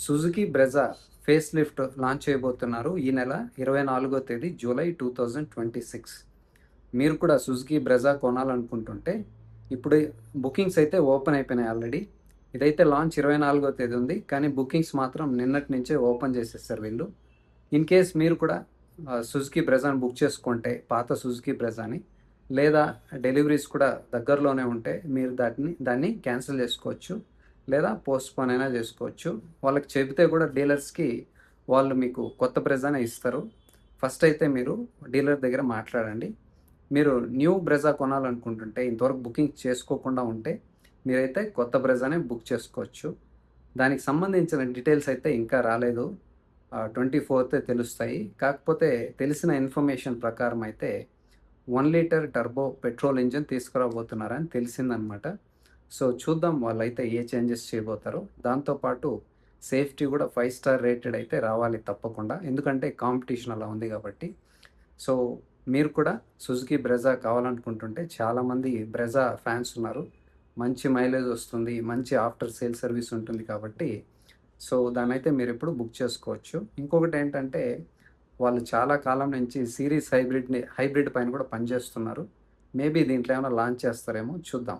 Suzuki Brezza face lift launch చేయబోతున్నారు ఈ నెల 24వ తేదీ జూలై 2026. మీరు కూడా సుజుకి బ్రెజా కొనాలనుకుంటుంటే ఇప్పుడు బుకింగ్స్ అయితే ఓపెన్ అయిపోయినాయి ఆల్రెడీ. ఇదైతే లాంచ్ 24వ తేదీ ఉంది, కానీ బుకింగ్స్ మాత్రం నిన్నటి నుంచే ఓపెన్ చేసేస్తారు వీళ్ళు. ఇన్ కేస్ మీరు కూడా సుజుకి బ్రెజాని బుక్ చేసుకుంటే, పాత సుజుకి బ్రెజాని, లేదా డెలివరీస్ కూడా దగ్గరలోనే ఉంటే మీరు దాన్ని క్యాన్సిల్ చేసుకోవచ్చు, లేదా పోస్ట్‌పోన్ అయినా చేసుకోవచ్చు. వాళ్ళకి చెబితే కూడా డీలర్స్‌కి వాళ్ళు మీకు కొత్త బ్రెజానే ఇస్తారు. ఫస్ట్ అయితే మీరు డీలర్ దగ్గర మాట్లాడండి. మీరు న్యూ బ్రెజా కొనాలనుకుంటుంటే, ఇంతవరకు బుకింగ్ చేసుకోకుండా ఉంటే మీరైతే కొత్త బ్రెజానే బుక్ చేసుకోవచ్చు. దానికి సంబంధించిన డీటెయిల్స్ అయితే ఇంకా రాలేదు. 24థ్ తెలుస్తాయి. కాకపోతే తెలిసిన ఇన్ఫర్మేషన్ ప్రకారం అయితే 1 లీటర్ టర్బో పెట్రోల్ ఇంజిన్ తీసుకురాబోతున్నారని తెలిసిందనమాట. సో చూద్దాం వాళ్ళైతే ఏ చేంజెస్ చేయబోతారో. దాంతోపాటు సేఫ్టీ కూడా 5 స్టార్ రేటెడ్ అయితే రావాలి తప్పకుండా. ఎందుకంటే కాంపిటీషన్ అలా ఉంది కాబట్టి. సో మీరు కూడా సుజుకి బ్రెజా కావాలనుకుంటుంటే, చాలామంది బ్రెజా ఫ్యాన్స్ ఉన్నారు. మంచి మైలేజ్ వస్తుంది, మంచి ఆఫ్టర్ సేల్ సర్వీస్ ఉంటుంది కాబట్టి సో దాన్నైతే మీరిప్పుడు బుక్ చేసుకోవచ్చు. ఇంకొకటి ఏంటంటే, వాళ్ళు చాలా కాలం నుంచి సిరీస్ హైబ్రిడ్ పైన కూడా పనిచేస్తున్నారు. మేబీ దీంట్లో ఏమైనా లాంచ్ చేస్తారేమో చూద్దాం.